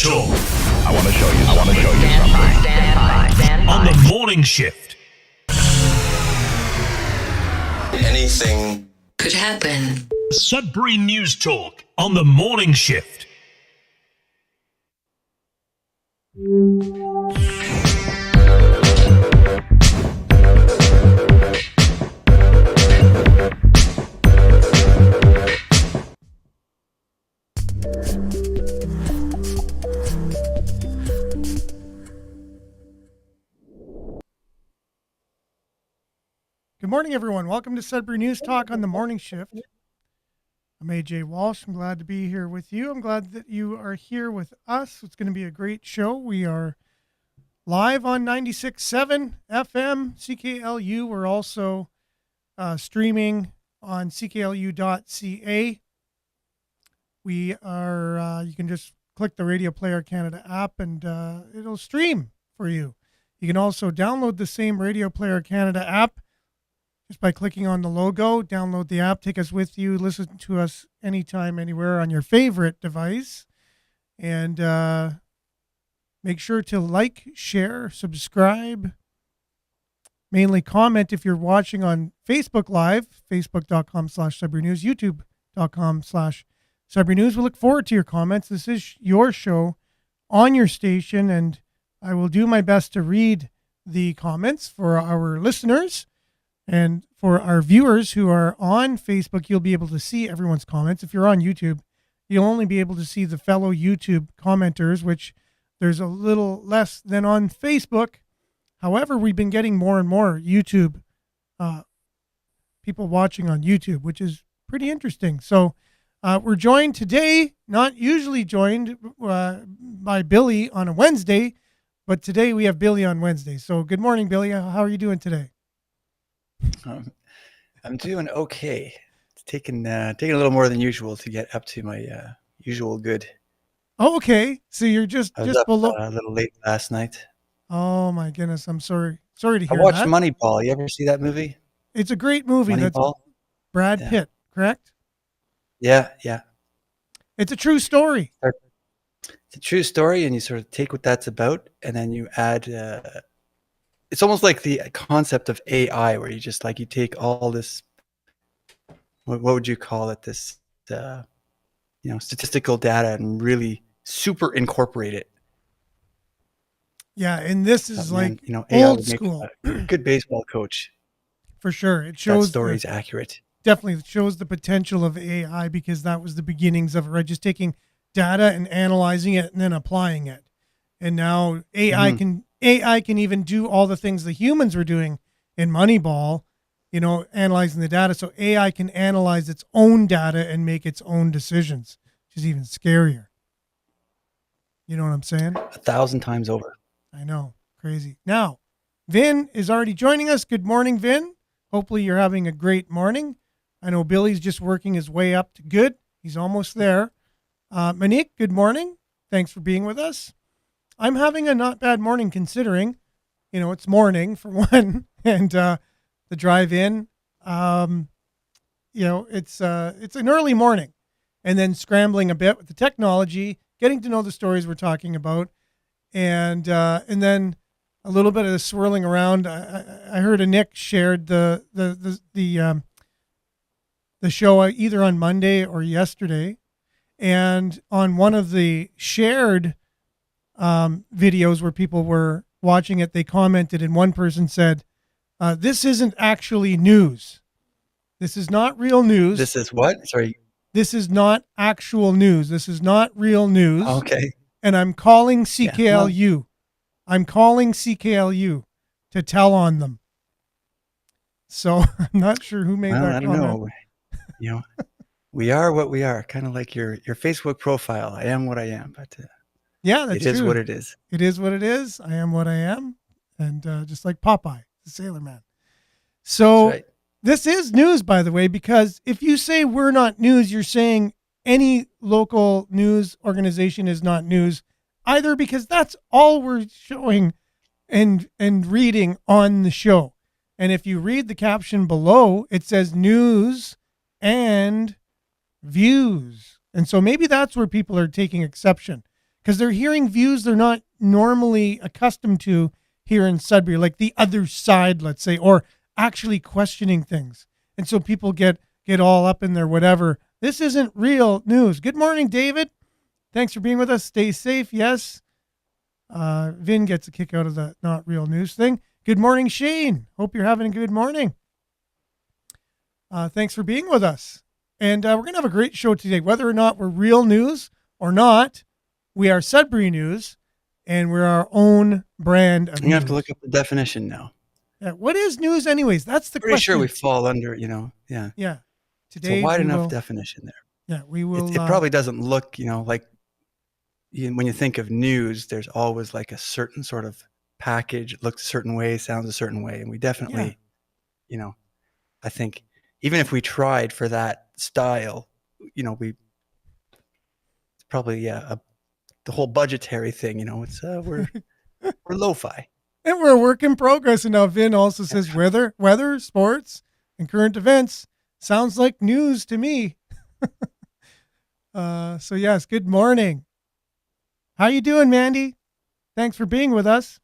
Talk. I want to show you something. Stand by. On the morning shift. Anything could happen. Sudbury News Talk on the morning shift. Good morning, everyone. Welcome to Sudbury News Talk on the morning shift. I'm AJ Walsh. I'm glad to be here with you. I'm glad that you are here with us. It's going to be a great show. We are live on 96.7 FM CKLU. We're also streaming on cklu.ca. We are, you can just click the Radio Player Canada app and it'll stream for you. You can also download the same Radio Player Canada app just by clicking on the logo. Download the app, take us with you, listen to us anytime, anywhere on your favorite device. And make sure to like, share, subscribe. Mainly comment if you're watching on Facebook Live, facebook.com/Sudbury News, youtube.com/Sudbury News. We look forward to your comments. This is your show on your station, and I will do my best to read the comments for our listeners. And for our viewers who are on Facebook, you'll be able to see everyone's comments. If you're on YouTube, you'll only be able to see the fellow YouTube commenters, which there's a little less than on Facebook. However, we've been getting more and more YouTube people watching on YouTube, which is pretty interesting. So we're joined today, not usually joined by Billy on a Wednesday, but today we have Billy on Wednesday. So good morning, Billy. How are you doing today? I'm doing okay. It's taking a little more than usual to get up to my usual good. Oh, okay. So you're just up, below. A little late last night. Oh my goodness, I'm sorry. Sorry to I hear watched that. Moneyball. You ever see that movie? It's a great movie. That's Moneyball? Brad Yeah. Pitt, correct? Yeah. It's a true story. It's a true story, and you sort of take what that's about, and then you add. It's almost like the concept of AI, where you just you take all this. What would you call it? This, statistical data, and really super incorporate it. Yeah, and this is AI old would make school. a good baseball coach. For sure. It That shows story's accurate. definitely shows the potential of AI, because that was the beginnings of it, right? Just taking data and analyzing it and then applying it. And now AI can even do all the things the humans were doing in Moneyball, analyzing the data. So AI can analyze its own data and make its own decisions, which is even scarier. You know what I'm saying? 1,000 times over. I know. Crazy. Now, Vin is already joining us. Good morning, Vin. Hopefully you're having a great morning. I know Billy's just working his way up to good. He's almost there. Monique, good morning. Thanks for being with us. I'm having a not bad morning, considering, it's morning for one, and the drive in, it's an early morning, and then scrambling a bit with the technology, getting to know the stories we're talking about, and then a little bit of the swirling around. I heard Nick shared the show either on Monday or yesterday, and on one of the shared videos where people were watching it, they commented, and one person said, this isn't actually news. This is not real news. This is what? Sorry. This is not actual news. This is not real news. Okay. And I'm calling CKLU. Yeah, I'm calling CKLU to tell on them. So I'm not sure who made that I don't comment. know. We are what we are. Kind of like your Facebook profile. I am what I am, but Yeah, that's true. It is what it is. It is what it is. I am what I am. And just like Popeye, the Sailor Man. So That's right. This is news, by the way, because if you say we're not news, you're saying any local news organization is not news either, because that's all we're showing and reading on the show. And if you read the caption below, it says news and views. And so maybe that's where people are taking exception. because they're hearing views they're not normally accustomed to here in Sudbury, like the other side, let's say, or actually questioning things. And so people get all up in their whatever. This isn't real news. Good morning, David. Thanks for being with us. Stay safe. Yes. Vin gets a kick out of the not real news thing. Good morning, Shane. Hope you're having a good morning. Thanks for being with us. And we're going to have a great show today. Whether or not we're real news or not, we are Sudbury News, and we're our own brand of news. You have to look up the definition now. Yeah, what is news anyways? That's the Pretty question. sure we fall under, yeah. Yeah. Today, it's a wide enough definition there. Yeah, we will. It probably doesn't look, like when you think of news, there's always like a certain sort of package. It looks a certain way, sounds a certain way. And we definitely, I think even if we tried for that style, it's probably, the whole budgetary thing, it's, we're lo-fi. And we're a work in progress. And now Vin also says weather, sports, and current events. Sounds like news to me. So yes, good morning. How you doing, Mandy? Thanks for being with us.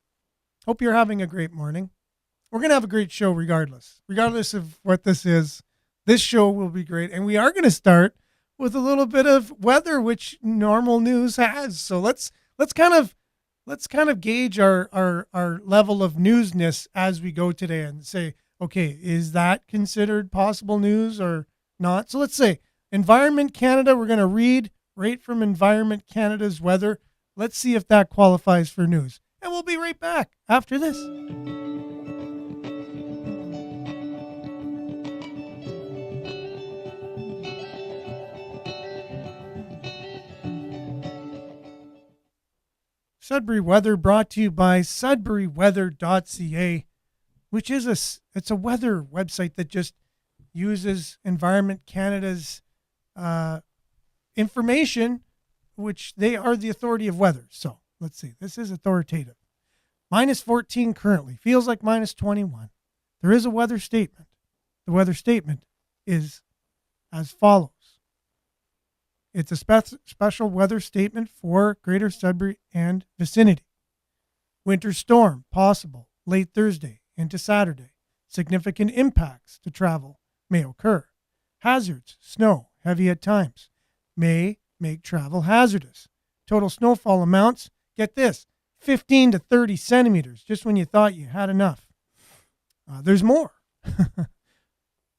Hope you're having a great morning. We're going to have a great show regardless of what this is. This show will be great. And we are going to start with a little bit of weather, which normal news has. So let's kind of gauge our level of newsness as we go today and say, okay, is that considered possible news or not? So let's say Environment Canada, we're going to read right from Environment Canada's weather. Let's see if that qualifies for news. And we'll be right back after this. Sudbury Weather brought to you by sudburyweather.ca, which is it's a weather website that just uses Environment Canada's information, which they are the authority of weather. So let's see. This is authoritative. -14 currently. Feels like -21. There is a weather statement. The weather statement is as follows. It's a special weather statement for Greater Sudbury and vicinity. Winter storm possible late Thursday into Saturday. Significant impacts to travel may occur. Hazards, snow, heavy at times, may make travel hazardous. Total snowfall amounts, get this, 15 to 30 centimeters, just when you thought you had enough. There's more.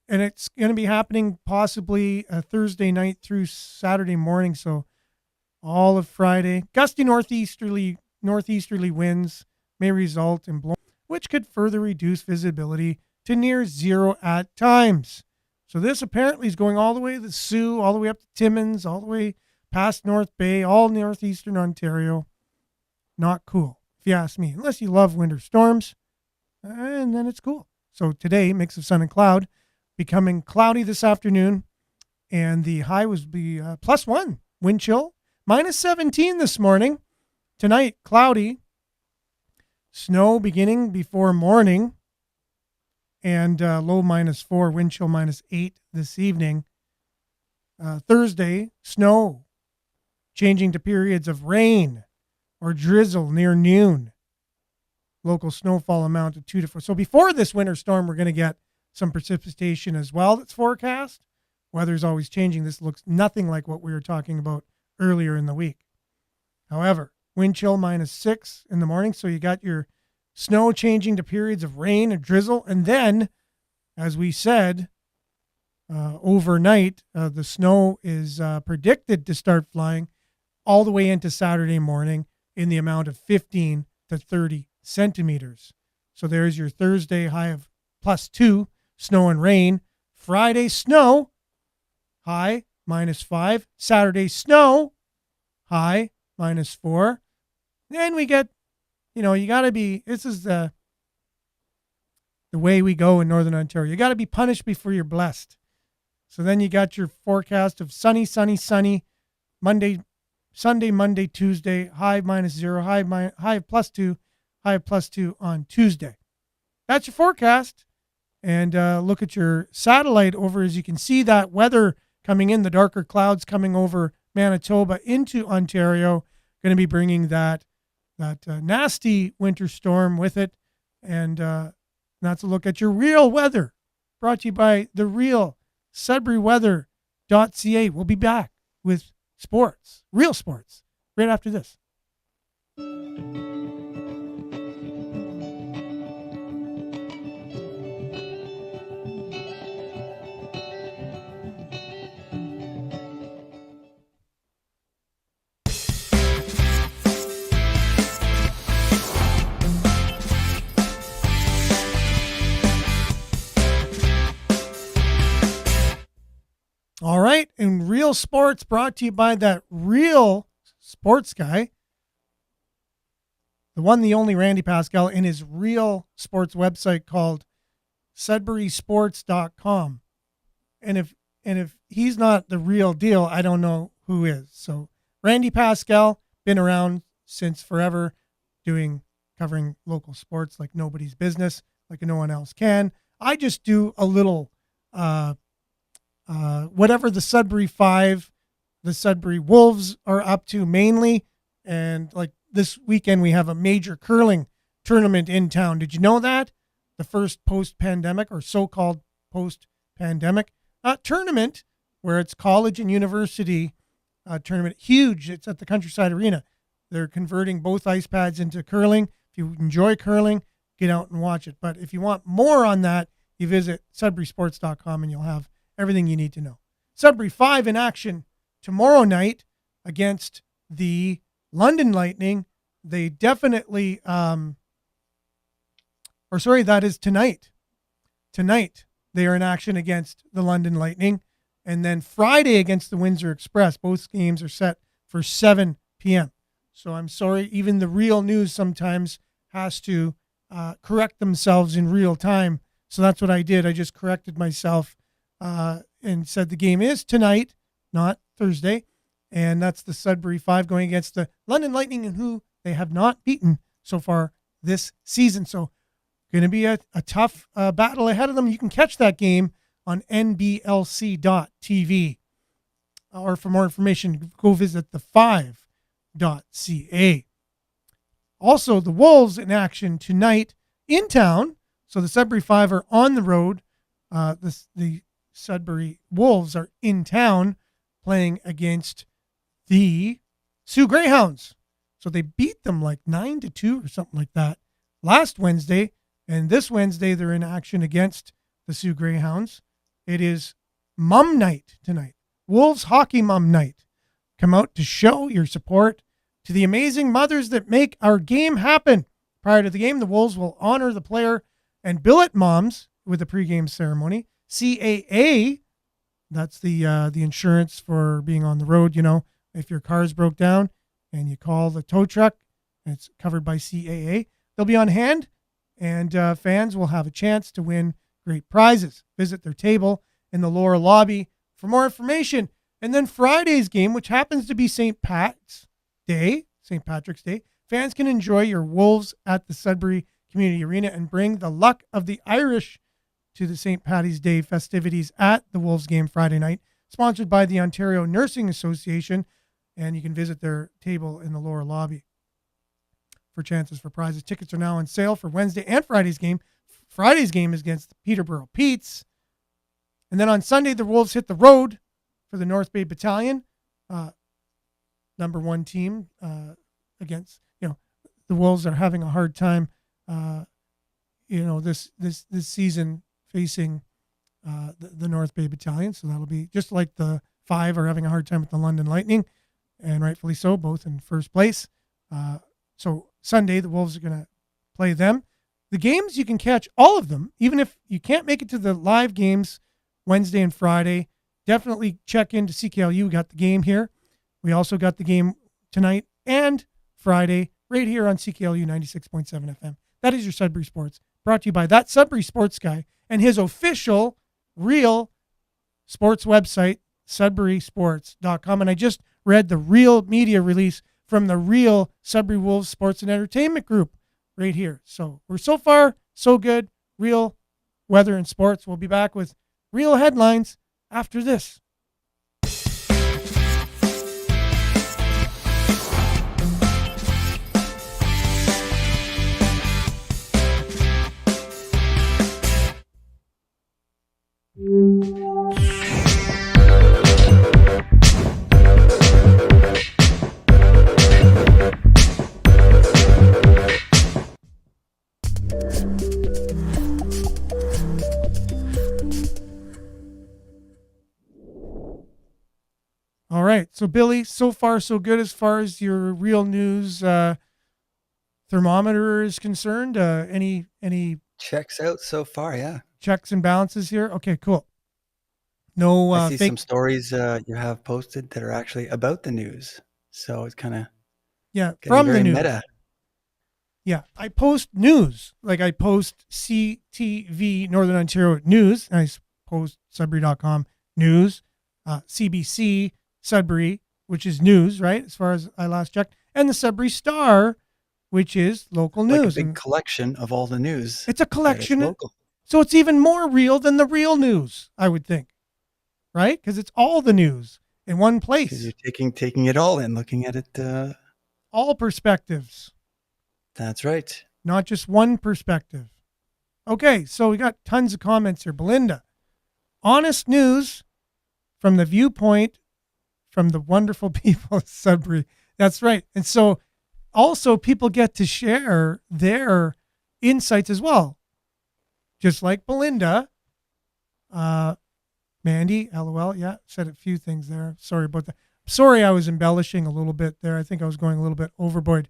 And it's going to be happening possibly Thursday night through Saturday morning. So all of Friday, gusty northeasterly winds may result in blowing, which could further reduce visibility to near zero at times. So this apparently is going all the way to the Sioux, all the way up to Timmins, all the way past North Bay, all northeastern Ontario. Not cool, if you ask me, unless you love winter storms, and then it's cool. So today, mix of sun and cloud, becoming cloudy this afternoon, and the high was be +1 wind chill, -17 this morning. Tonight, cloudy, snow beginning before morning, and low -4, wind chill -8 this evening. Thursday, snow, changing to periods of rain or drizzle near noon. Local snowfall amount of 2 to 4. So before this winter storm, we're going to get some precipitation as well that's forecast. Weather's always changing. This looks nothing like what we were talking about earlier in the week. However, wind chill -6 in the morning. So you got your snow changing to periods of rain and drizzle. And then, as we said, overnight, the snow is predicted to start flying all the way into Saturday morning in the amount of 15 to 30 centimeters. So there's your Thursday high of +2, snow and rain. Friday, snow, high -5. Saturday, snow, high -4. Then we get, you got to be, this is the way we go in Northern Ontario. You got to be punished before you're blessed. So then you got your forecast of sunny, Sunday, Monday, Tuesday, high -0, high of +2, high of +2 on Tuesday. That's your forecast. And look at your satellite over, as you can see that weather coming in, the darker clouds coming over Manitoba into Ontario. going to be bringing that nasty winter storm with it. And that's a look at your real weather, brought to you by the real SudburyWeather.ca. We'll be back with sports, real sports, right after this. All right, and real sports brought to you by that real sports guy, the one, the only Randy Pascal, in his real sports website called SudburySports.com. And if he's not the real deal, I don't know who is. So Randy Pascal, been around since forever, covering local sports like nobody's business, like no one else can. I just do a little whatever the Sudbury Five, the Sudbury Wolves are up to mainly. And like this weekend, we have a major curling tournament in town. Did you know that? The first post-pandemic or so-called post-pandemic tournament where it's college and university tournament. Huge. It's at the Countryside Arena. They're converting both ice pads into curling. If you enjoy curling, get out and watch it. But if you want more on that, you visit SudburySports.com and you'll have everything you need to know. Sudbury 5 in action tomorrow night against the London Lightning. They definitely, that is tonight. Tonight, they are in action against the London Lightning. And then Friday against the Windsor Express. Both games are set for 7 p.m. So I'm sorry, even the real news sometimes has to correct themselves in real time. So that's what I did. I just corrected myself and said the game is tonight, not Thursday. And that's the Sudbury 5 going against the London Lightning, and who they have not beaten so far this season. So going to be a tough battle ahead of them. You can catch that game on nblc.tv. Or for more information, go visit the5.ca. Also, the Wolves in action tonight in town. So the Sudbury 5 are on the road. The Sudbury Wolves are in town playing against the Sioux Greyhounds. So they beat them like 9-2 or something like that last Wednesday. And this Wednesday, they're in action against the Sioux Greyhounds. It is Mum Night tonight. Wolves Hockey Mum Night. Come out to show your support to the amazing mothers that make our game happen. Prior to the game, the Wolves will honor the player and billet moms with a pregame ceremony. CAA, that's the insurance for being on the road. You know, if your car's broke down and you call the tow truck, and it's covered by CAA, they'll be on hand, and fans will have a chance to win great prizes. Visit their table in the lower lobby for more information. And then Friday's game, which happens to be St. Patrick's Day, fans can enjoy your Wolves at the Sudbury Community Arena and bring the luck of the Irish to the St. Paddy's Day festivities at the Wolves game Friday night, sponsored by the Ontario Nursing Association. And you can visit their table in the lower lobby for chances for prizes. Tickets are now on sale for Wednesday and Friday's game. Friday's game is against the Peterborough Petes. And then on Sunday, the Wolves hit the road for the North Bay Battalion, number one team against, the Wolves are having a hard time, this season facing the North Bay Battalion. So that'll be just like the 5 are having a hard time with the London Lightning, and rightfully so, both in first place. So Sunday, the Wolves are going to play them. The games, you can catch all of them, even if you can't make it to the live games Wednesday and Friday. Definitely check into CKLU. We got the game here. We also got the game tonight and Friday right here on CKLU 96.7 FM. That is your Sudbury Sports, brought to you by that Sudbury Sports guy and his official real sports website, SudburySports.com. And I just read the real media release from the real Sudbury Wolves Sports and Entertainment Group right here. So we're so far so good. Real weather and sports. We'll be back with real headlines after this. So Billy, so far so good as far as your real news thermometer is concerned. Any Checks out so far, yeah. checks and balances here? Okay, cool. No I see fake. some stories you have posted that are actually about the news. So it's kind of Yeah, getting from the very news. meta. Yeah, I post news. Like I post CTV Northern Ontario news, and I post Sudbury.com news, CBC Sudbury, which is news, right? As far as I last checked, and the Sudbury Star, which is local Like a news. big And collection of all the news. it's a that is collection, local. so it's even more real than the real news, I would think, right? Because it's all the news in one Because place, you're taking it all in, looking at it. all perspectives. That's right. Not just one perspective. Okay, so we got tons of comments here. Belinda, honest news from the viewpoint from the wonderful people of Sudbury. That's right. And so also people get to share their insights as well. Just like Belinda. Mandy, LOL. Yeah, said a few things there. Sorry about that. Sorry I was embellishing a little bit there. I think I was going a little bit overboard.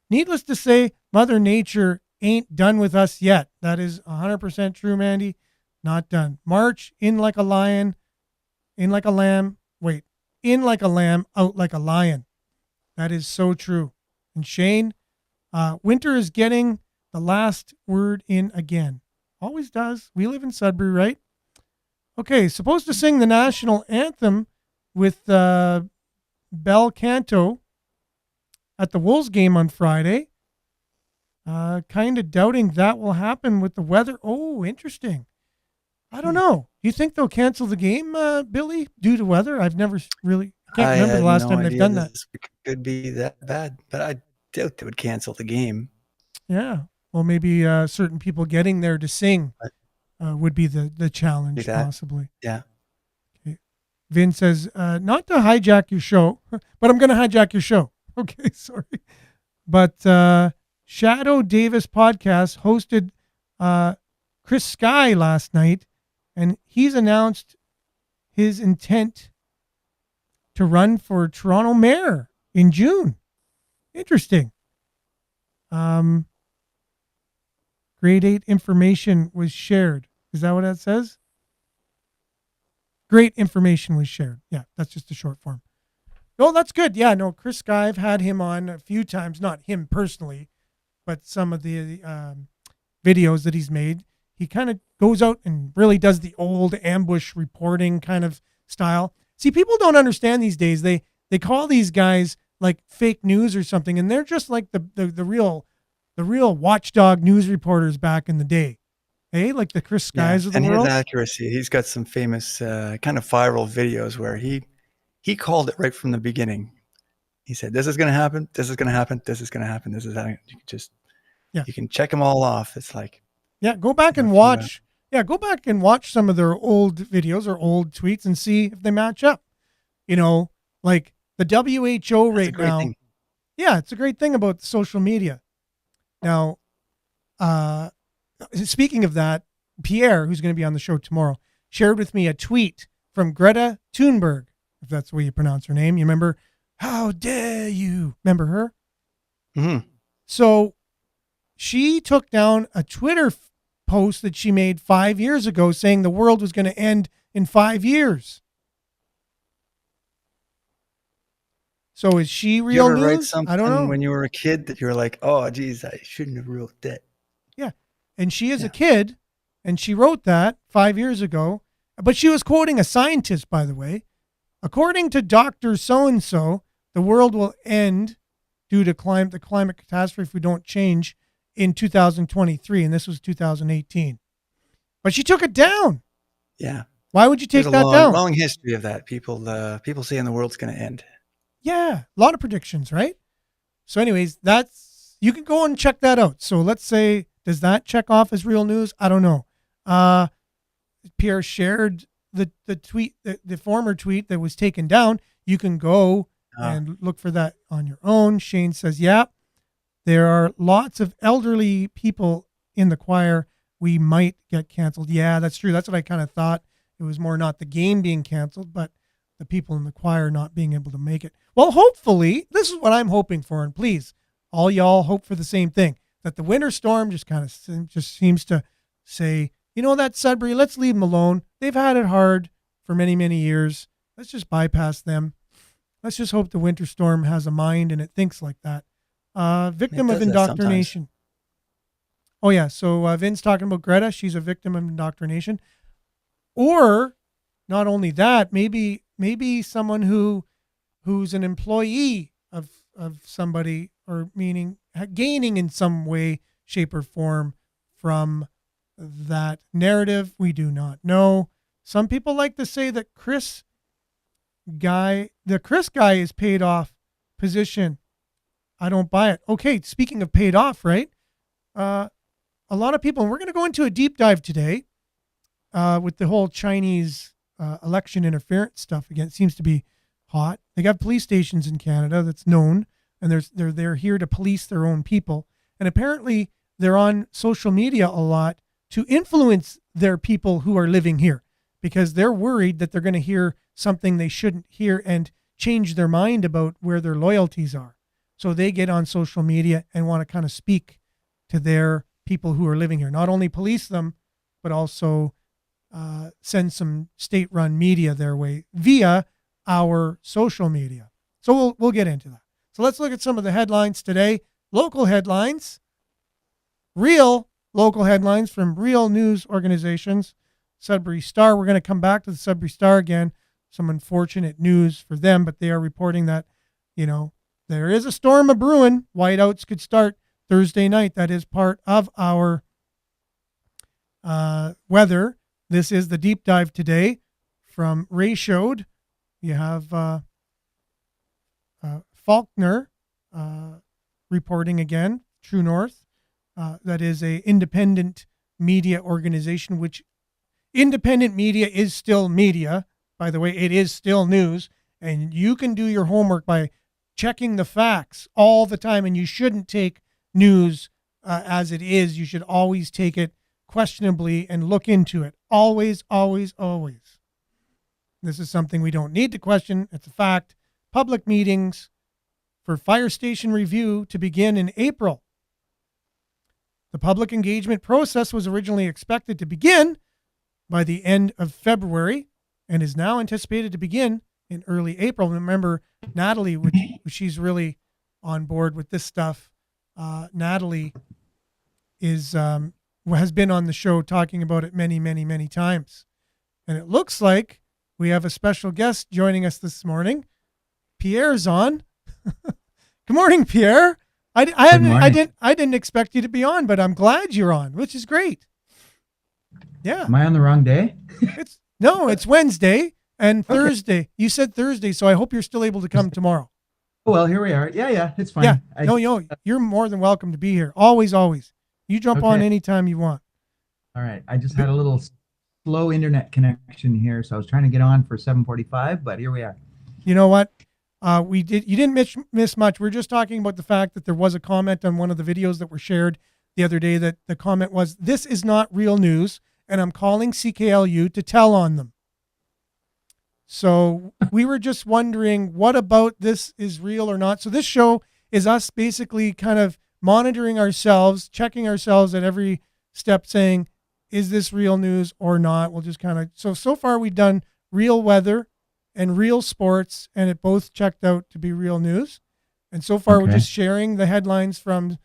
Needless to say, Mother Nature ain't done with us yet. That is 100% true, Mandy. Not done. March in like a lion, in like a lamb. Wait, in like a lamb, out like a lion. That is so true. And Shane, winter is getting the last word in again. Always does. We live in Sudbury, right? Okay, supposed to sing the national anthem with bel canto at the Wolves game on Friday. Kind of doubting that will happen with the weather. Oh, interesting. I don't know. Do you think they'll cancel the game, Billy, due to weather? I've never really, I can't remember the last time they've done that. It could be that bad, but I doubt they would cancel the game. Yeah. Well, maybe certain people getting there to sing would be the challenge, possibly. Yeah. Okay. Vin says, not to hijack your show, but I'm going to hijack your show. Okay, sorry. But Shadow Davis podcast hosted Chris Sky last night, and he's announced his intent to run for Toronto mayor in June. Interesting. Grade 8 information was shared. Is that what that says? Great information was shared. Yeah, that's just a short form. No, that's good. Yeah, no, Chris Sky, I've had him on a few times, not him personally, but some of the videos that he's made. He kind of goes out and really does the old ambush reporting kind of style. See, people don't understand these days. They call these guys like fake news or something, and they're just like the real watchdog news reporters back in the day. Hey, like the Chris Skies of the world. And his accuracy. He's got some famous kind of viral videos where he called it right from the beginning. He said, "This is going to happen. This is going to happen. This is going to happen. This is how you can just you can check them all off." It's like go back and watch. Go back and watch some of their old videos or old tweets and see if they match up. You know, like the WHO right now. Thing. Yeah, it's a great thing about social media. Now, speaking of that, Pierre, who's going to be on the show tomorrow, shared with me a tweet from Greta Thunberg, if that's the way you pronounce her name. You remember? How dare you? Remember her? Mm-hmm. So she took down a Twitter post that she made 5 years ago saying the world was going to end in 5 years. So is she real you ever news? Write something I don't know. When you were a kid that you were like, "Oh, geez, I shouldn't have wrote that." Yeah. And she is a kid, and she wrote that 5 years ago. But she was quoting a scientist, by the way. According to Dr. So-and-so, the world will end due to the climate catastrophe if we don't change in 2023. And this was 2018. But she took it down. Yeah. Why would you take There's that down? Long history of that. People saying the world's going to end. Yeah. A lot of predictions, right? So anyways, you can go and check that out. So let's say, does that check off as real news? I don't know. Pierre shared the tweet, the former tweet that was taken down. You can go and look for that on your own. Shane says, yeah, there are lots of elderly people in the choir. We might get canceled. Yeah, that's true. That's what I kind of thought. It was more not the game being canceled, but the people in the choir not being able to make it. Well, hopefully, this is what I'm hoping for, and please, all y'all hope for the same thing, that the winter storm just kind of just seems to say, you know, that Sudbury, let's leave them alone. They've had it hard for many, many years. Let's just bypass them. Let's just hope the winter storm has a mind and it thinks like that. Victim of indoctrination. Oh, yeah. So Vin's talking about Greta. She's a victim of indoctrination. Or not only that, maybe someone who's an employee of somebody, or meaning gaining in some way, shape, or form from that narrative. We do not know. Some people like to say that the Chris guy is paid off position. I don't buy it. Okay, speaking of paid off, right? A lot of people, and we're going to go into a deep dive today with the whole Chinese election interference stuff. Again, it seems to be hot. They got police stations in Canada that's known, and they're here to police their own people. And apparently they're on social media a lot to influence their people who are living here, because they're worried that they're going to hear something they shouldn't hear and change their mind about where their loyalties are. So they get on social media and want to kind of speak to their people who are living here, not only police them, but also send some state-run media their way via our social media. So we'll get into that. So let's look at some of the headlines today. Local headlines, real local headlines from real news organizations. Sudbury Star, we're going to come back to the Sudbury Star again. Some unfortunate news for them, but they are reporting that, you know, there is a storm a brewing. Whiteouts could start Thursday night. That is part of our weather. This is the deep dive today from Ray Shode. You have Faulkner reporting again, True North. That is a independent media organization, which independent media is still media. By the way, it is still news, and you can do your homework by checking the facts all the time, and you shouldn't take news as it is. You should always take it questionably and look into it. Always, always, always. This is something we don't need to question. It's a fact. Public meetings for fire station review to begin in April. The public engagement process was originally expected to begin by the end of February and is now anticipated to begin in early April. Remember, Natalie, she's really on board with this stuff. Natalie has been on the show talking about it many, many, many times. And it looks like we have a special guest joining us this morning. Pierre's on. Good morning, Pierre. I didn't expect you to be on, but I'm glad you're on, which is great. Yeah. Am I on the wrong day? It's Wednesday and Thursday. Okay. You said Thursday, so I hope you're still able to come tomorrow. Oh, well, here we are. Yeah, it's fine. Yeah. You're more than welcome to be here. Always, always. You jump on anytime you want. All right. I just had a little slow internet connection here, so I was trying to get on for 7:45, but here we are. You know what? You didn't miss much. We're just talking about the fact that there was a comment on one of the videos that were shared the other day that the comment was, "This is not real news, and I'm calling CKLU to tell on them." So we were just wondering, what about this is real or not? So this show is us basically kind of monitoring ourselves, checking ourselves at every step, saying, is this real news or not? We'll just kind of, so far we've done real weather and real sports, and it both checked out to be real news. And so far we're just sharing the headlines from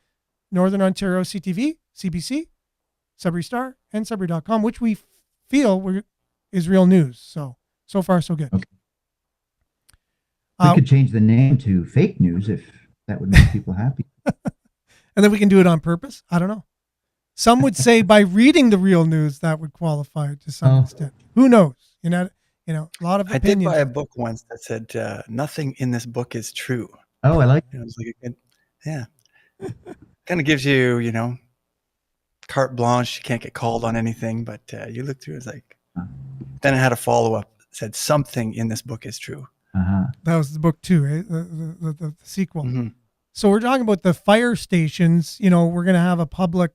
Northern Ontario CTV, CBC, Sudbury Star, and Sudbury.com, which we feel is real news. So far, so good. Okay. We could change the name to fake news if that would make people happy. And then we can do it on purpose. I don't know. Some would say by reading the real news, that would qualify to some extent. Who knows? You know, a lot of opinions. I did buy a book once that said, nothing in this book is true. Oh, I like it. It was like a good, yeah. Kind of gives you, carte blanche. You can't get called on anything, but you look through it, it's like, then it had a follow-up. Said something in this book is true. That was the book too, eh? The sequel. Mm-hmm. So we're talking about the fire stations. We're going to have a public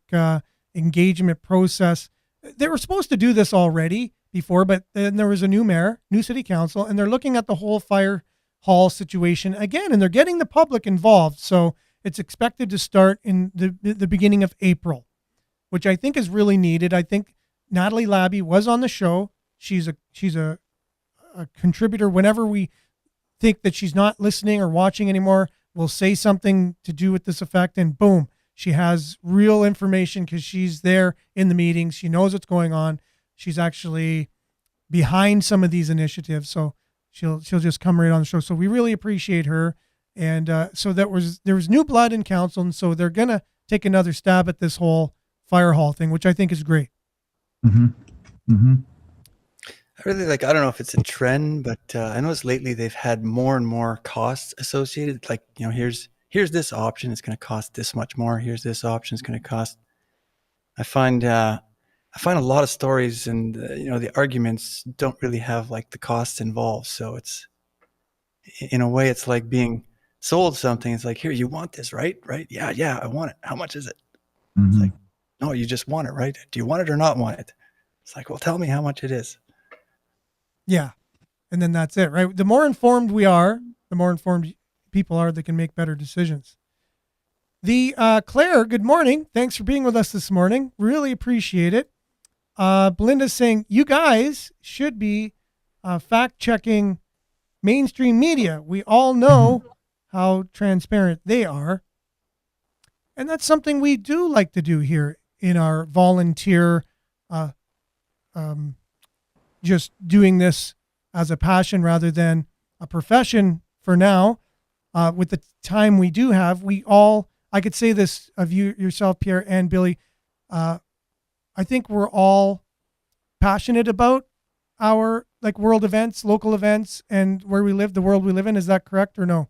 engagement process. They were supposed to do this already, before, but then there was a new mayor, new city council, and they're looking at the whole fire hall situation again, and they're getting the public involved. So it's expected to start in the beginning of April, which I think is really needed. I think Natalie Labby was on the show. She's a contributor. Whenever we think that she's not listening or watching anymore, we'll say something to do with this effect, and boom, she has real information because she's there in the meetings. She knows what's going on. She's actually behind some of these initiatives, so she'll just come right on the show. So we really appreciate her, and so there was new blood in council, and so they're gonna take another stab at this whole fire hall thing, which I think is great. Mm-hmm. Mm-hmm. I really like, I don't know if it's a trend, but I noticed lately they've had more and more costs associated. Like, here's this option. It's going to cost this much more. Here's this option. It's going to cost. I find a lot of stories and, the arguments don't really have like the costs involved. So it's, in a way, it's like being sold something. It's like, here, you want this, right? Right. Yeah, I want it. How much is it? Mm-hmm. It's like, no, you just want it, right? Do you want it or not want it? It's like, well, tell me how much it is. Yeah. And then that's it, right? The more informed we are, the more informed people are that can make better decisions. Claire, good morning. Thanks for being with us this morning. Really appreciate it. Belinda's saying, you guys should be fact-checking mainstream media. We all know how transparent they are. And that's something we do like to do here in our volunteer just doing this as a passion rather than a profession for now. With the time we do have, I could say this of you, yourself, Pierre and Billy. I think we're all passionate about our world events, local events, and where we live, the world we live in. Is that correct or no?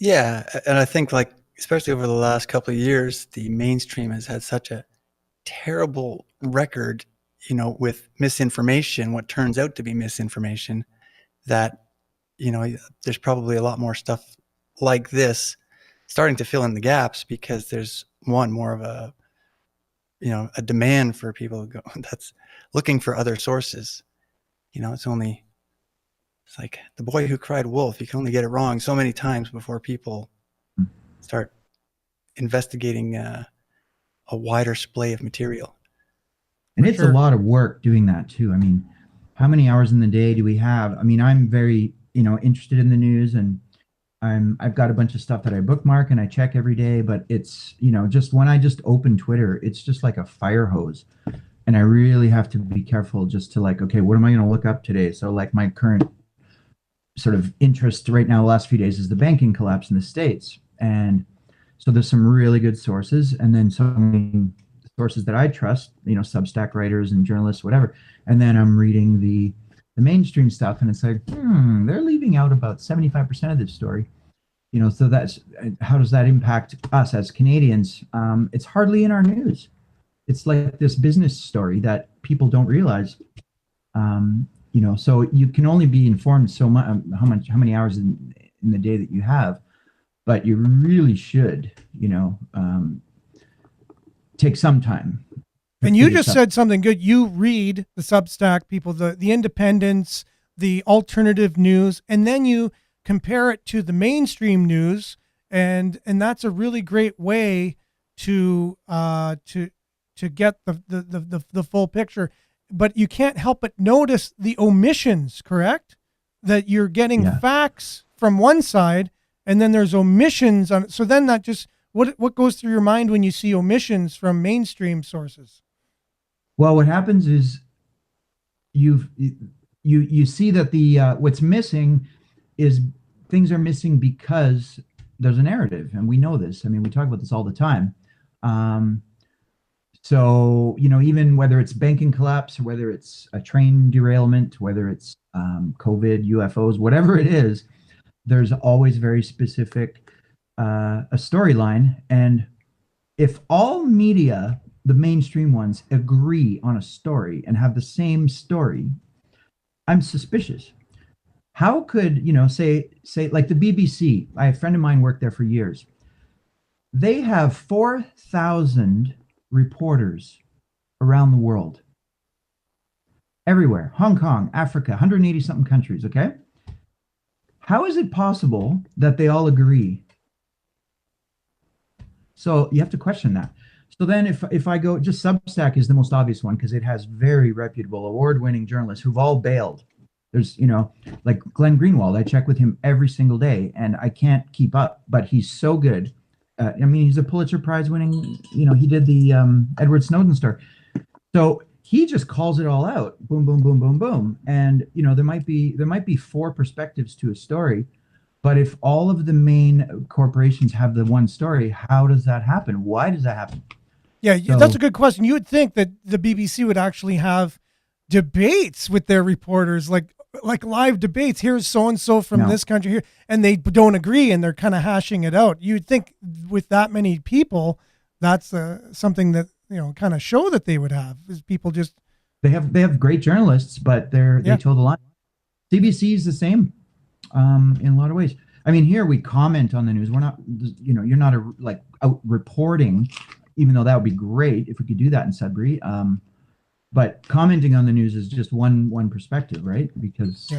Yeah. And I think especially over the last couple of years, the mainstream has had such a terrible record with misinformation, what turns out to be misinformation, that, there's probably a lot more stuff like this starting to fill in the gaps because there's more of a demand for people that's looking for other sources. It's like the boy who cried wolf. You can only get it wrong so many times before people start investigating a wider splay of material. And it's a lot of work doing that too. I mean, how many hours in the day do we have? I mean, I'm very, interested in the news, and I've got a bunch of stuff that I bookmark and I check every day, but it's, just when I just open Twitter, it's just like a fire hose. And I really have to be careful just to okay, what am I going to look up today? So my current sort of interest right now, the last few days, is the banking collapse in the States. And so there's some really good sources, and then some sources that I trust, Substack writers and journalists, whatever. And then I'm reading the mainstream stuff, and it's like, they're leaving out about 75% of this story. So that's, how does that impact us as Canadians? It's hardly in our news. It's like this business story that people don't realize. So you can only be informed so much, how many hours in the day that you have, but you really should, take some time. And you just said something good. You read the Substack people, the independents, the alternative news, and then you compare it to the mainstream news, and that's a really great way to get the full picture. But you can't help but notice the omissions, correct? That you're getting facts from one side, and then there's omissions on it. So then that just what goes through your mind when you see omissions from mainstream sources? Well, what happens is you see that the what's missing is things are missing because there's a narrative, and we know this. I mean, we talk about this all the time. So, even whether it's banking collapse, or whether it's a train derailment, whether it's COVID, UFOs, whatever it is, there's always very specific a storyline. And if all media, the mainstream ones, agree on a story and have the same story, I'm suspicious. How could, say like the BBC, a friend of mine worked there for years. They have 4,000 reporters around the world. everywhere. Hong Kong, Africa, 180 something countries. Okay. How is it possible that they all agree? So you have to question that. So then if I go, just Substack is the most obvious one because it has very reputable award-winning journalists who've all bailed. There's, like Glenn Greenwald, I check with him every single day and I can't keep up, but he's so good. He's a Pulitzer Prize winning, he did the Edward Snowden story. So he just calls it all out. Boom, boom, boom, boom, boom. And, there might be four perspectives to a story. But if all of the main corporations have the one story, how does that happen? Why does that happen? Yeah, that's a good question. You would think that the BBC would actually have debates with their reporters, like live debates. Here's so-and-so from this country here, and they don't agree, and they're kind of hashing it out. You'd think with that many people, that's something that, kind of show that they would have, is people just... They have great journalists, but they toe the line. CBC is the same in a lot of ways. I mean, here we comment on the news. We're not, you're not out reporting, even though that would be great if we could do that in Sudbury. But commenting on the news is just one perspective, right? Because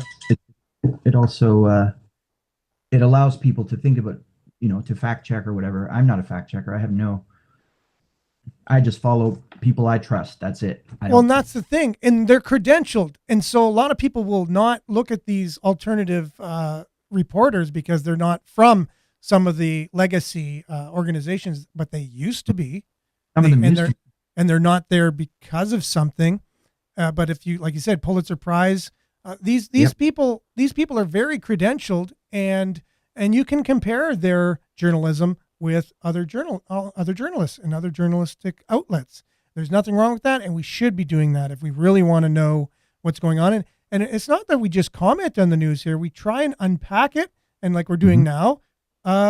it also it allows people to think about, to fact check or whatever. I'm not a fact checker. I just follow people I trust. That's it. And that's the thing. And they're credentialed. And so a lot of people will not look at these alternative reporters because they're not from some of the legacy organizations, but they used to be. And they're not there because of something. But if you, like you said, Pulitzer Prize, these people are very credentialed, and you can compare their journalism with other journalists and other journalistic outlets. There's nothing wrong with that, and we should be doing that if we really want to know what's going on. And it's not that we just comment on the news here. We try and unpack it, and like we're doing now,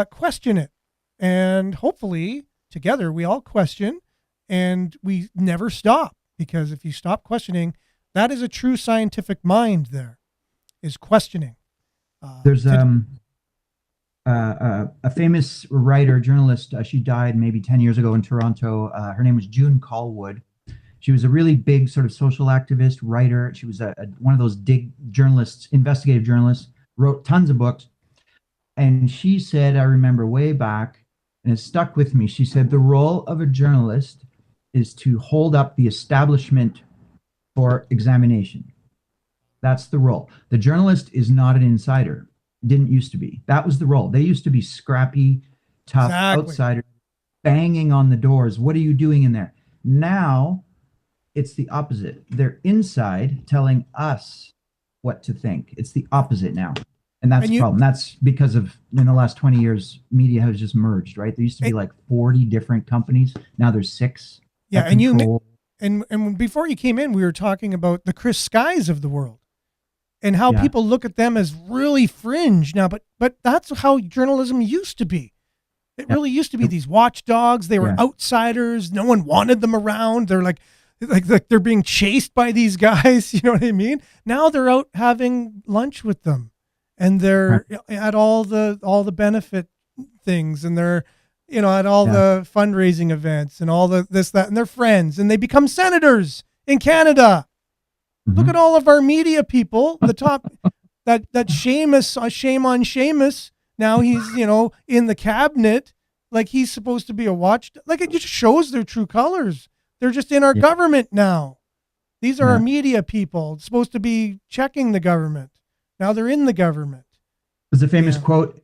question it. And hopefully together we all question, and we never stop, because if you stop questioning, that is a true scientific mind there, is questioning. There's a famous writer, journalist. She died maybe 10 years ago in Toronto. Her name was June Callwood. She was a really big sort of social activist writer. She was one of those dig journalists, investigative journalists, wrote tons of books. And she said, I remember way back, and it stuck with me. She said, the role of a journalist is to hold up the establishment for examination. That's the role. The journalist is not an insider. Didn't used to be. That was the role. They used to be scrappy, tough outsiders, banging on the doors. What are you doing in there? Now it's the opposite. They're inside telling us what to think. It's the opposite now. And that's the problem. That's because of, in the last 20 years, media has just merged, right? There used to be like 40 different companies. Now there's 6. Yeah, and before you came in, we were talking about the Chris Skies of the world and how people look at them as really fringe now. But that's how journalism used to be. It really used to be these watchdogs. They were outsiders. No one wanted them around. They're like they're being chased by these guys. You know what I mean? Now they're out having lunch with them, and they're at all the benefit things, and they're at all the fundraising events and all the this, that, and they're friends, and they become senators in Canada. Mm-hmm. Look at all of our media people, the top, that Seamus, shame on Seamus. Now he's, in the cabinet, like he's supposed to be a watch. Like it just shows their true colors. They're just in our government now. These are our media people, supposed to be checking the government. Now they're in the government. There's a famous quote,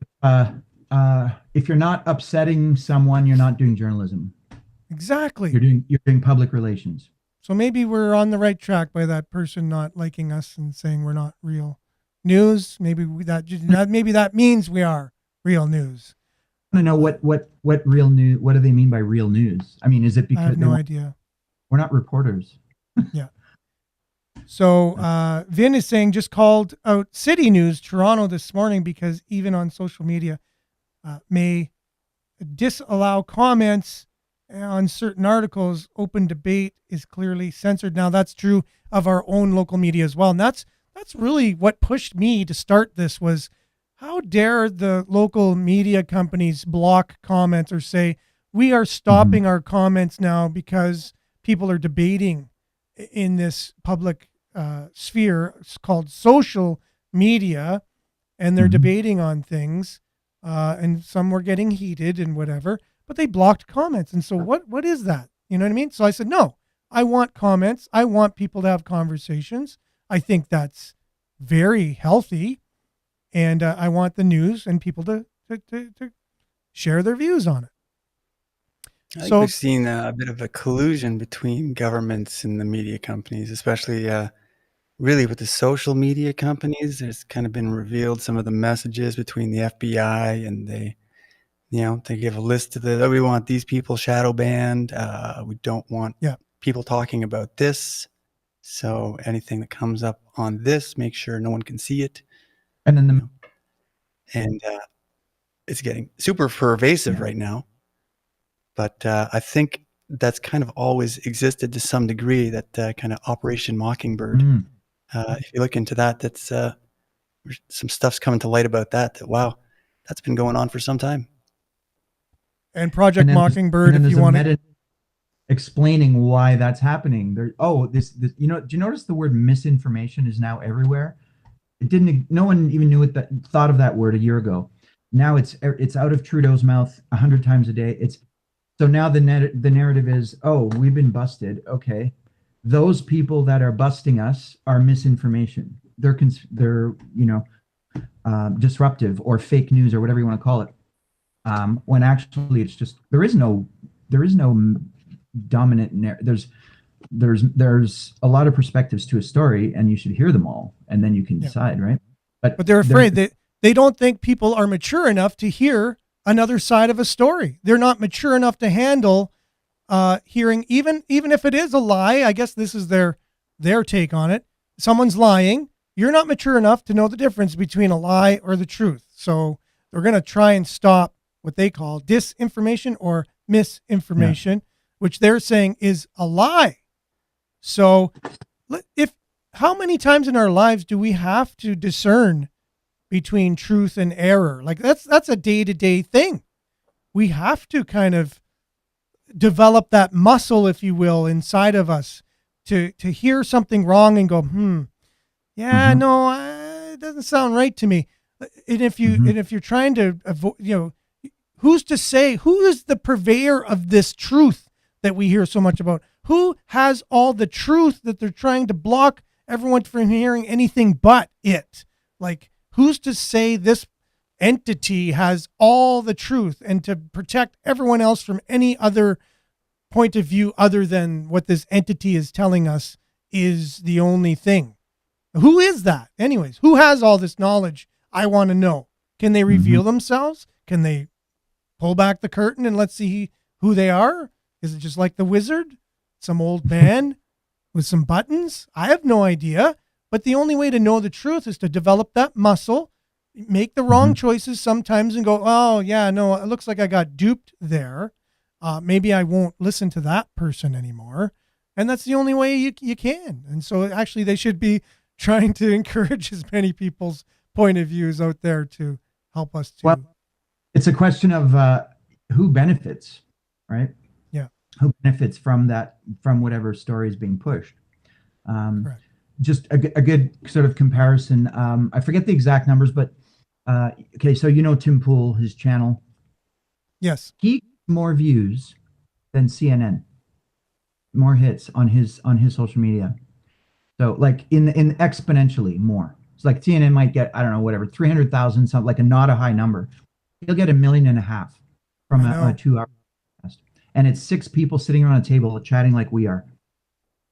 if you're not upsetting someone, you're not doing journalism. Exactly. You're doing public relations. So maybe we're on the right track by that person not liking us and saying we're not real news. Maybe that means we are real news. I want to know what real news. What do they mean by real news? I mean, is it because I have no idea? We're not reporters. Yeah. So Vin is saying, just called out City News Toronto this morning because even on social media may disallow comments on certain articles. Open debate is clearly censored. Now that's true of our own local media as well. And that's really what pushed me to start this was, how dare the local media companies block comments or say, we are stopping our comments now because people are debating in this public sphere. It's called social media, and they're debating on things, and some were getting heated and whatever, but they blocked comments. And so what is that? You know what I mean? So I said, no, I want comments. I want people to have conversations. I think that's very healthy. And I want the news and people to share their views on it. I think So we've seen a bit of a collusion between governments and the media companies, especially really with the social media companies. There's kind of been revealed some of the messages between the FBI, and they give a list of we want these people shadow banned. We don't want yeah, people talking about this. So anything that comes up on this, make sure no one can see it. And then the And it's getting super pervasive right now. But I think that's kind of always existed to some degree, that kind of Operation Mockingbird. If you look into that, that's some stuff's coming to light about that. Wow, that's been going on for some time. and Project Mockingbird, if you want to explaining why that's happening. This do you notice the word misinformation is now everywhere? No one even thought of that word a year ago. Now it's out of Trudeau's mouth 100 times a day. So now the narrative is, oh, we've been busted. Okay, those people that are busting us are misinformation. They're disruptive or fake news or whatever you want to call it. When actually it's just there is no dominant there's a lot of perspectives to a story, and you should hear them all, and then you can decide, right? But they're afraid that they don't think people are mature enough to hear another side of a story. They're not mature enough to handle hearing, even if it is a lie. I guess this is their take on it. Someone's lying. You're not mature enough to know the difference between a lie or the truth. So they're going to try and stop what they call disinformation or misinformation, which they're saying is a lie. So how many times in our lives do we have to discern between truth and error? Like that's a day-to-day thing. We have to kind of develop that muscle, if you will, inside of us to hear something wrong and go, no, it doesn't sound right to me. And if you're trying to avoid, who's to say, who is the purveyor of this truth that we hear so much about? Who has all the truth that they're trying to block everyone from hearing anything but it? Like, who's to say this entity has all the truth and to protect everyone else from any other point of view other than what this entity is telling us is the only thing? Who is that? Anyways, who has all this knowledge? I want to know. Can they reveal themselves? Can they pull back the curtain and let's see who they are? Is it just like the Wizard? Some old man with some buttons? I have no idea. But the only way to know the truth is to develop that muscle, make the wrong choices sometimes and go, oh, yeah, no, it looks like I got duped there. Maybe I won't listen to that person anymore. And that's the only way you can. And so actually they should be trying to encourage as many people's point of views out there to help us to. Well, it's a question of who benefits, right? Yeah. Who benefits from whatever story is being pushed. Correct. Just a good sort of comparison. I forget the exact numbers, but okay, so Tim Pool, his channel. Yes. He gets more views than CNN, more hits on his social media. So like in exponentially more. It's like CNN might get, I don't know, whatever, 300,000, something like not a high number. He'll get 1.5 million from a 2-hour podcast. And it's 6 people sitting around a table chatting like we are.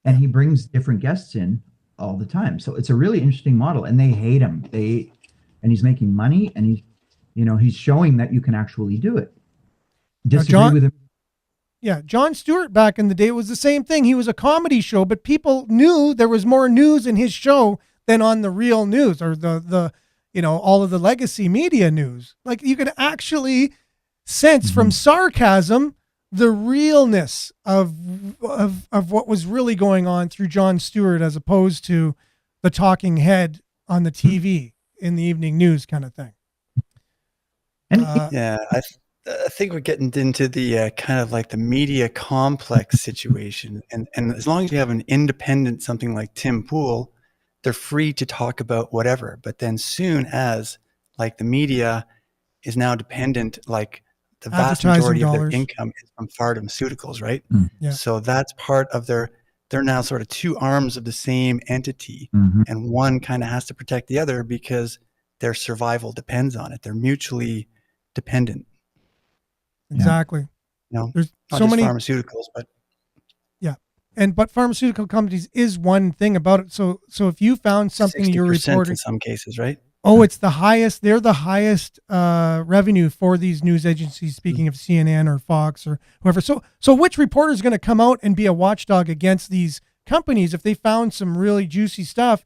And he brings different guests in all the time. So it's a really interesting model, and they hate him. And he's making money, and he's showing that you can actually do it. Disagree with him. Yeah, Jon Stewart back in the day was the same thing. He was a comedy show, but people knew there was more news in his show than on the real news or the all of the legacy media news. Like you could actually sense from sarcasm the realness of what was really going on through Jon Stewart as opposed to the talking head on the TV in the evening news kind of thing. And I think we're getting into the kind of like the media complex situation, and as long as you have an independent something like Tim Pool, they're free to talk about whatever. But then soon as like the media is now dependent, like the vast Advertising majority of their dollars. income is from pharmaceuticals, right? Yeah. So that's part of they're now sort of two arms of the same entity, Mhm. and one kind of has to protect the other because their survival depends on it. They're mutually dependent, Exactly. There's not so just many. pharmaceuticals, but Yeah. But pharmaceutical companies is one thing about it. So if you found something 60% you're reporting, in some cases, right? it's the highest. They're the highest revenue for these news agencies. Speaking of CNN or Fox or whoever. So which reporter is going to come out and be a watchdog against these companies if they found some really juicy stuff?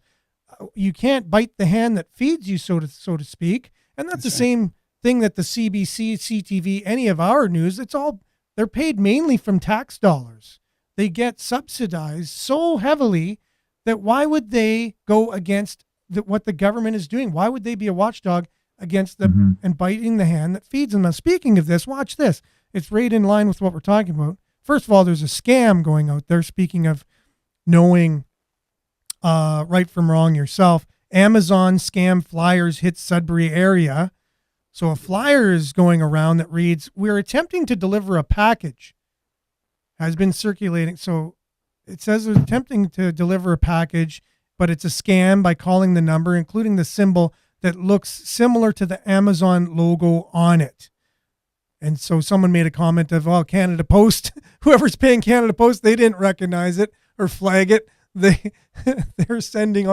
You can't bite the hand that feeds you, so to speak. And that's the right. same thing that the CBC, CTV, any of our news. They're paid mainly from tax dollars. They get subsidized so heavily that why would they go against what the government is doing? Why would they be a watchdog against them and biting the hand that feeds them? Now, speaking of this, watch this. It's right in line with what we're talking about. First of all, there's a scam going out there. Speaking of knowing right from wrong yourself, Amazon scam flyers hit Sudbury area. So a flyer is going around that reads, "We're attempting to deliver a package." Has been circulating. So it says they're attempting to deliver a package, but it's a scam by calling the number, including the symbol that looks similar to the Amazon logo on it. And so someone made a comment of, "Oh, Canada Post, whoever's paying Canada Post, they didn't recognize it or flag it. They're sending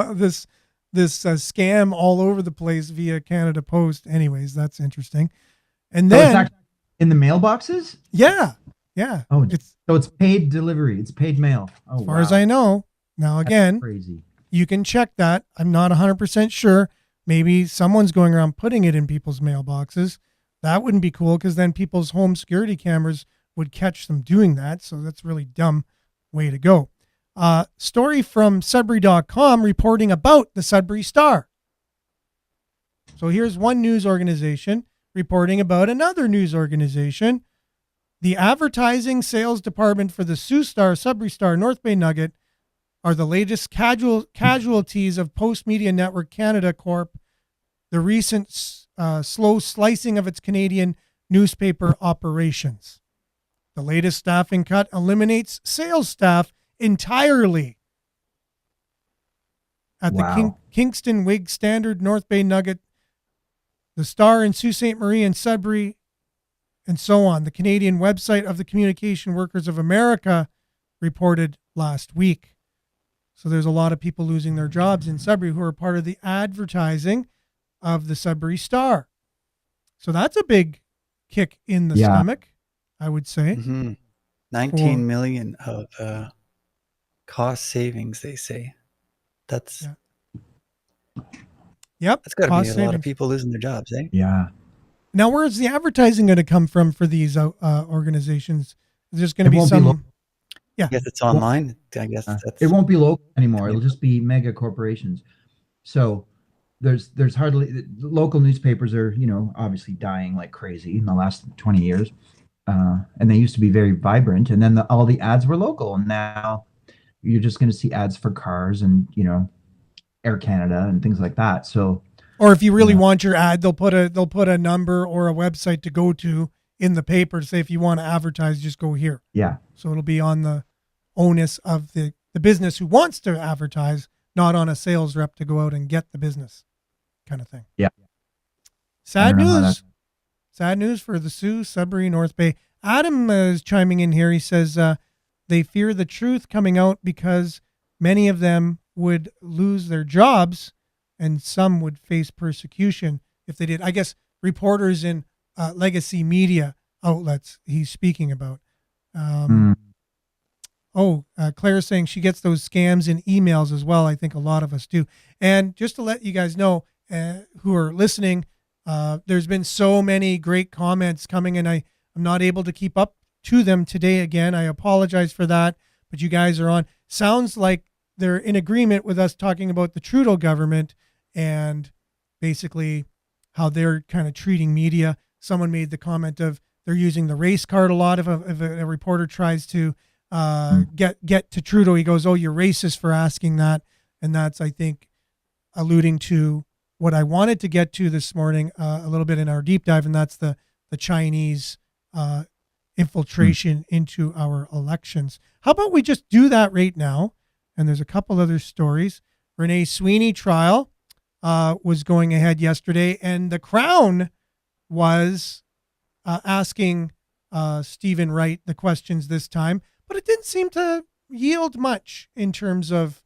this scam all over the place via Canada Post." Anyways, that's interesting. And So it's then, actually in the mailboxes? yeah, Oh, it's so it's paid delivery. It's paid mail. Oh, as far as I know. Now, again, crazy. you can check that. I'm not 100% sure. Maybe someone's going around putting it in people's mailboxes. That wouldn't be cool because then people's home security cameras would catch them doing that. So that's a really dumb way to go. Story from Sudbury.com reporting about the Sudbury Star. So here's one news organization reporting about another news organization. The advertising sales department for the Sioux Star, Sudbury Star, North Bay Nugget are the latest casualties of Post Media Network Canada Corp., the recent slow slicing of its Canadian newspaper operations. The latest staffing cut eliminates sales staff entirely at the Kingston Whig Standard, North Bay Nugget, the Star in Sault Ste. Marie and Sudbury, and so on. The Canadian website of the Communication Workers of America reported last week. So there's a lot of people losing their jobs in Sudbury who are part of the advertising of the Sudbury Star. So that's a big kick in the stomach, I would say. 19 million of cost savings, they say. That's that's got to be a lot of people losing their jobs, eh? Yeah. Now, where's the advertising going to come from for these organizations? Is there going to be some? I guess it's online. I guess it won't be local anymore. It'll just be mega corporations. So there's hardly local newspapers are, obviously dying like crazy in the last 20 years. And they used to be very vibrant. And then all the ads were local. And now you're just going to see ads for cars and, Air Canada and things like that. So, or if you really want your ad, they'll put a number or a website to go to in the paper to say, if you want to advertise, just go here. Yeah. So it'll be on the onus of the business who wants to advertise, not on a sales rep to go out and get the business kind of thing. Yeah. Sad news. Sad news for the Sioux, Sudbury, North Bay. Adam is chiming in here. He says they fear the truth coming out because many of them would lose their jobs and some would face persecution if they did. I guess reporters in legacy media outlets he's speaking about. Claire's saying she gets those scams in emails as well. I think a lot of us do. And just to let you guys know who are listening, there's been so many great comments coming, and I'm not able to keep up to them today again. I apologize for that, but you guys are on. Sounds like they're in agreement with us talking about the Trudeau government and basically how they're kind of treating media. Someone made the comment of They're using the race card a lot. If a reporter tries to get to Trudeau, he goes, "Oh, you're racist for asking that," and that's, I think, alluding to what I wanted to get to this morning a little bit in our deep dive, and that's the Chinese infiltration into our elections. How about we just do that right now? And there's a couple other stories. Renee Sweeney trial was going ahead yesterday, and the Crown was asking Stephen Wright the questions this time, but it didn't seem to yield much in terms of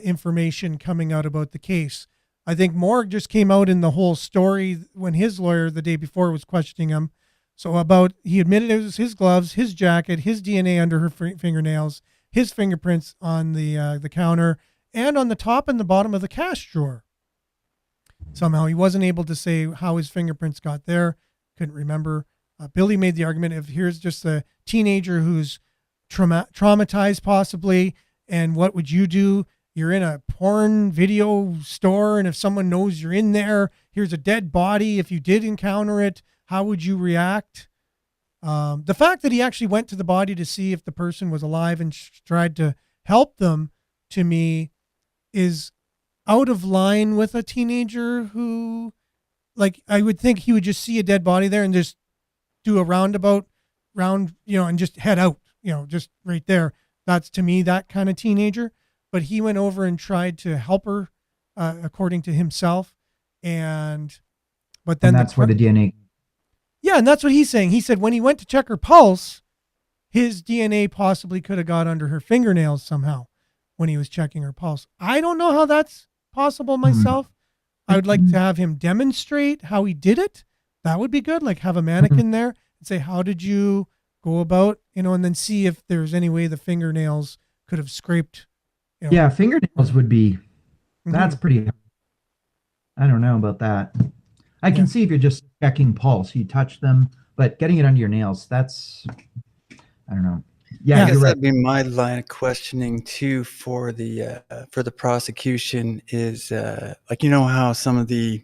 information coming out about the case. I think Morg just came out in the whole story when his lawyer the day before was questioning him. So he admitted it was his gloves, his jacket, his DNA under her fingernails, his fingerprints on the counter, and on the top and the bottom of the cash drawer. Somehow he wasn't able to say how his fingerprints got there. Couldn't remember. Billy made the argument of here's just a teenager who's traumatized possibly, and what would you do? You're in a porn video store, and if someone knows you're in there, here's a dead body. If you did encounter it, how would you react? The fact that he actually went to the body to see if the person was alive and tried to help them, to me, is out of line with a teenager who, like, I would think he would just see a dead body there and just do a roundabout round, and just head out, just right there. That's, to me, that kind of teenager. But he went over and tried to help her, according to himself. But then that's where the DNA. Yeah, and that's what he's saying. He said when he went to check her pulse, his DNA possibly could have got under her fingernails somehow when he was checking her pulse. I don't know how that's possible myself. I would like to have him demonstrate how he did it. That would be good. Like, have a mannequin there and say, how did you go about, and then see if there's any way the fingernails could have scraped. Yeah, fingernails would be, that's pretty, I don't know about that. I can see if you're just checking pulse, you touch them, but getting it under your nails, that's, I don't know. Yeah, I guess you're right. that'd be my line of questioning too for the prosecution is like, how some of the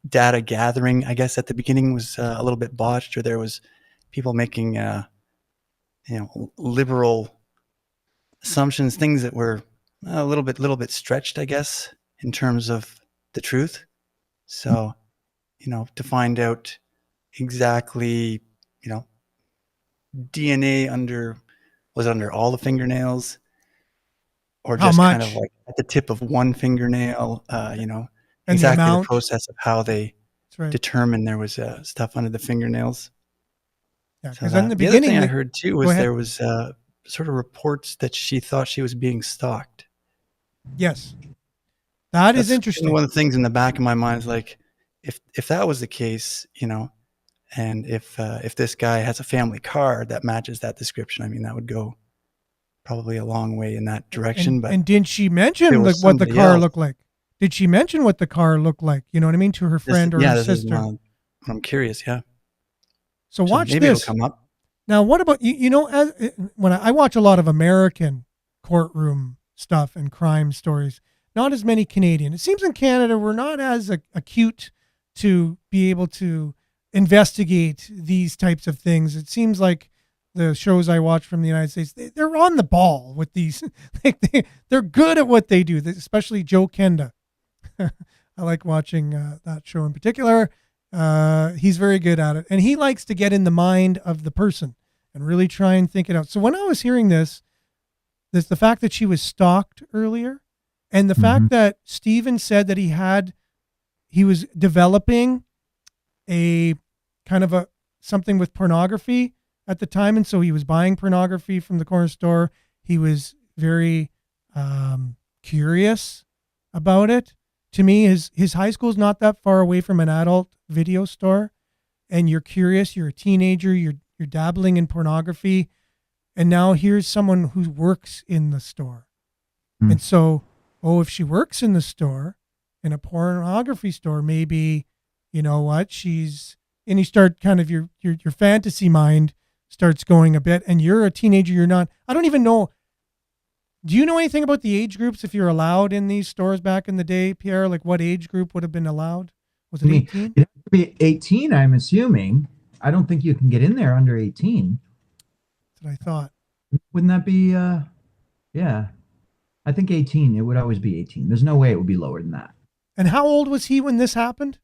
data gathering, I guess at the beginning was a little bit botched, or there was people making liberal assumptions, things that were a little bit stretched, I guess, in terms of the truth. So, to find out exactly, DNA was under all the fingernails, or just kind of like at the tip of one fingernail, and exactly the process of how they determined there was stuff under the fingernails. Yeah, because in the beginning, other thing I heard too was there was sort of reports that she thought she was being stalked. Yes, that's is interesting. One of the things in the back of my mind is like, if that was the case, and if this guy has a family car that matches that description, I mean, that would go probably a long way in that direction. And did she mention what the car looked like? Did she mention what the car looked like? You know what I mean? To her friend or her sister. I'm curious. Yeah. So watch maybe this. It'll come up. Now, what about when I watch a lot of American courtroom stuff and crime stories, not as many Canadian. It seems in Canada we're not as acute to be able to investigate these types of things. It seems like the shows I watch from the United States, they're on the ball with these. They're good at what they do, especially Joe Kenda. I like watching that show in particular. He's very good at it. And he likes to get in the mind of the person and really try and think it out. So when I was hearing this, the fact that she was stalked earlier, and the fact that Stephen said that he was developing a kind of something with pornography at the time. And so he was buying pornography from the corner store. He was very curious about it. To me, his high school is not that far away from an adult video store, and you're curious, you're a teenager, you're dabbling in pornography, and now here's someone who works in the store. And so, if she works in the store, in a pornography store, maybe, you know what, and you start kind of your fantasy mind starts going a bit, and you're a teenager, you're not, I don't even know. Do you know anything about the age groups if you're allowed in these stores back in the day, Pierre? Like what age group would have been allowed? Was it 18? be 18, I'm assuming. I don't think you can get in there under 18. That's what I thought. Wouldn't that be, yeah. I think 18, it would always be 18. There's no way it would be lower than that. And how old was he when this happened?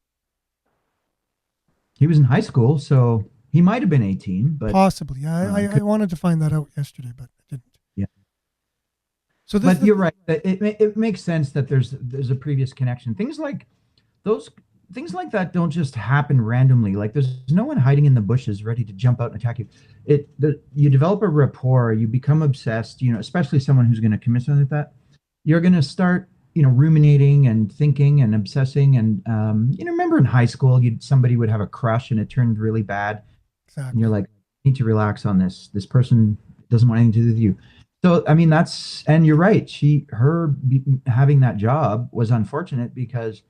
He was in high school, so he might have been 18, but Possibly. I wanted to find that out yesterday, but I didn't. Yeah. So this but you're right. It makes sense that there's a previous connection. Things like that don't just happen randomly. Like there's no one hiding in the bushes ready to jump out and attack you. You develop a rapport, you become obsessed, especially someone who's going to commit something like that. You're going to start, ruminating and thinking and obsessing. And, remember in high school, somebody would have a crush and it turned really bad. Exactly. And you're like, I need to relax on this. This person doesn't want anything to do with you. So, I mean, and you're right. Having that job was unfortunate because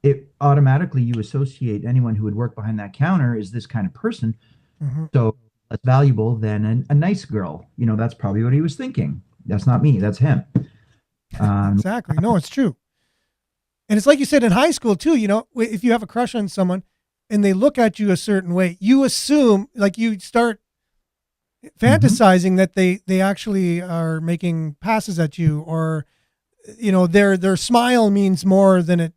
it automatically you associate anyone who would work behind that counter is this kind of person. Mm-hmm. So less valuable than a nice girl. That's probably what he was thinking. That's not me. That's him. Exactly. No, it's true. And it's like you said in high school too, if you have a crush on someone and they look at you a certain way, you assume, like you start fantasizing that they actually are making passes at you, or, their smile means more than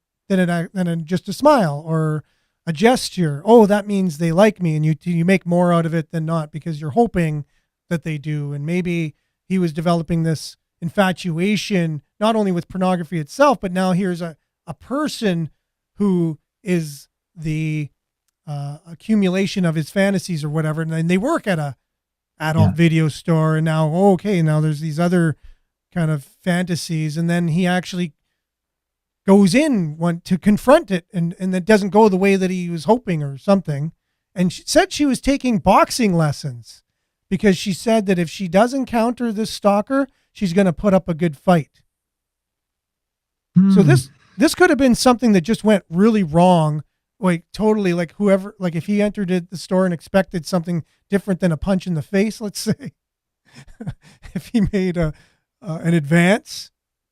just a smile or a gesture. Oh, that means they like me. And you make more out of it than not because you're hoping that they do. And maybe he was developing this infatuation, not only with pornography itself, but now here's a person who is the accumulation of his fantasies or whatever. And then they work at a adult video store. And now, now there's these other kind of fantasies. And then he actually goes in to confront it and that doesn't go the way that he was hoping or something. And she said she was taking boxing lessons because she said that if she does encounter this stalker, she's going to put up a good fight. So this could have been something that just went really wrong. Like totally, like whoever, like if he entered the store and expected something different than a punch in the face, let's say, if he made an advance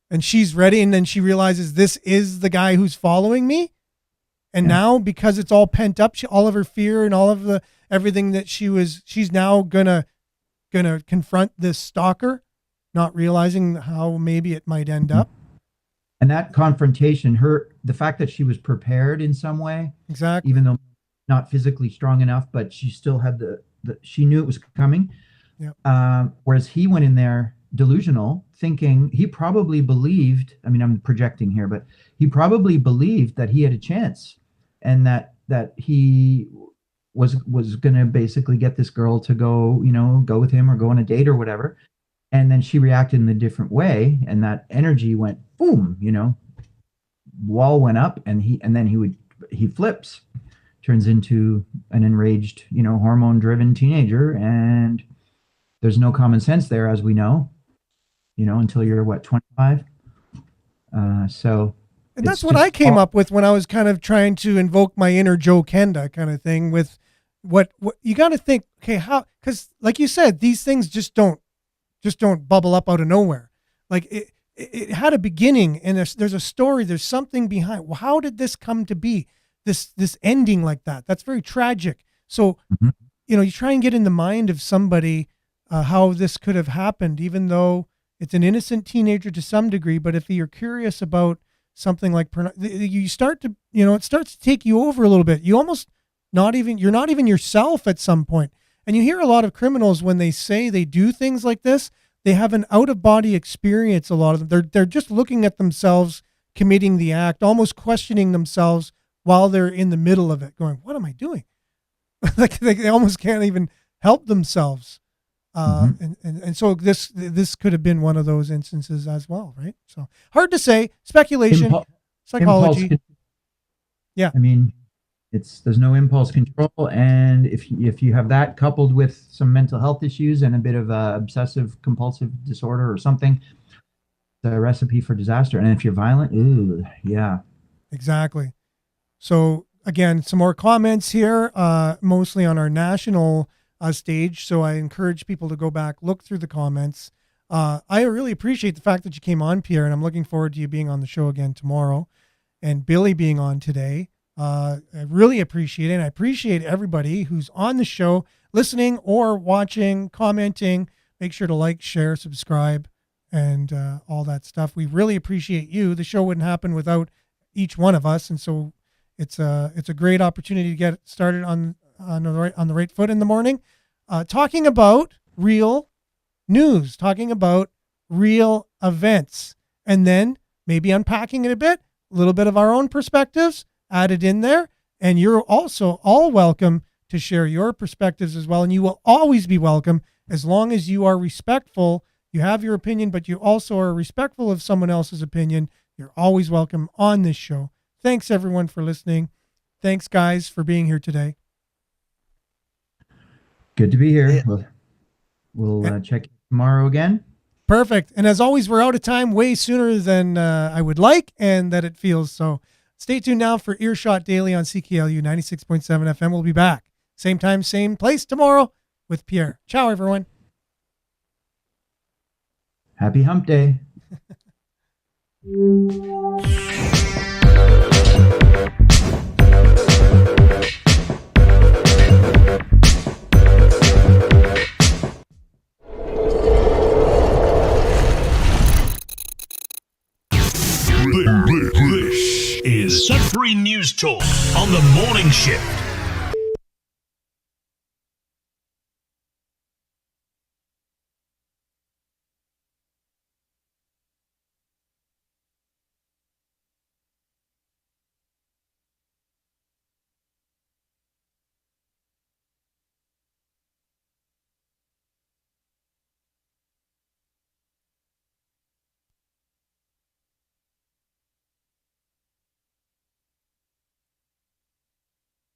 and she's ready and then she realizes this is the guy who's following me. And now because it's all pent up, all of her fear and all of everything that she's now gonna confront this stalker, not realizing how maybe it might end up. And that confrontation, the fact that she was prepared in some way, exactly, even though not physically strong enough, but she still had she knew it was coming. Yeah. Whereas he went in there delusional, thinking he probably believed, I mean, I'm projecting here, but he probably believed that he had a chance and that he was going to basically get this girl to go with him or go on a date or whatever. And then she reacted in a different way, and that energy went boom, wall went up, and he flips, turns into an enraged, hormone-driven teenager, and there's no common sense there, as we know, until you're 25. So. And that's what I came up with when I was kind of trying to invoke my inner Joe Kenda kind of thing with what you got to think. Okay, because like you said, these things just don't bubble up out of nowhere. Like it had a beginning and there's a story, there's something behind. Well, how did this come to be? This ending like that? That's very tragic. So, you try and get in the mind of somebody how this could have happened, even though it's an innocent teenager to some degree. But if you're curious about something like you start to, it starts to take you over a little bit. You almost you're not even yourself at some point. And you hear a lot of criminals when they say they do things like this, they have an out-of-body experience, a lot of them. They're just looking at themselves committing the act, almost questioning themselves while they're in the middle of it, going, what am I doing? Like they almost can't even help themselves. And so this could have been one of those instances as well, right? So hard to say, speculation, psychology. Yeah. I mean, there's no impulse control, and if you have that coupled with some mental health issues and a bit of obsessive compulsive disorder or something, it's a recipe for disaster. And if you're violent, yeah, exactly. So again, some more comments here, mostly on our national stage. So I encourage people to go back, look through the comments. I really appreciate the fact that you came on, Pierre, and I'm looking forward to you being on the show again tomorrow, and Billy being on today. I really appreciate it. And I appreciate everybody who's on the show, listening or watching, commenting. Make sure to like, share, subscribe, and all that stuff. We really appreciate you. The show wouldn't happen without each one of us, and so it's a great opportunity to get started on the right foot in the morning, talking about real news, talking about real events, and then maybe unpacking it a bit, a little bit of our own perspectives added in there. And you're also all welcome to share your perspectives as well. And you will always be welcome as long as you are respectful. You have your opinion, but you also are respectful of someone else's opinion. You're always welcome on this show. Thanks everyone for listening. Thanks guys for being here today. Good to be here. We'll check tomorrow again. Perfect. And as always, we're out of time way sooner than I would like and that it feels. So stay tuned now for Earshot Daily on CKLU 96.7 FM. We'll be back. Same time, same place tomorrow with Pierre. Ciao, everyone. Happy hump day. This is Sudbury News Talk on the morning shift.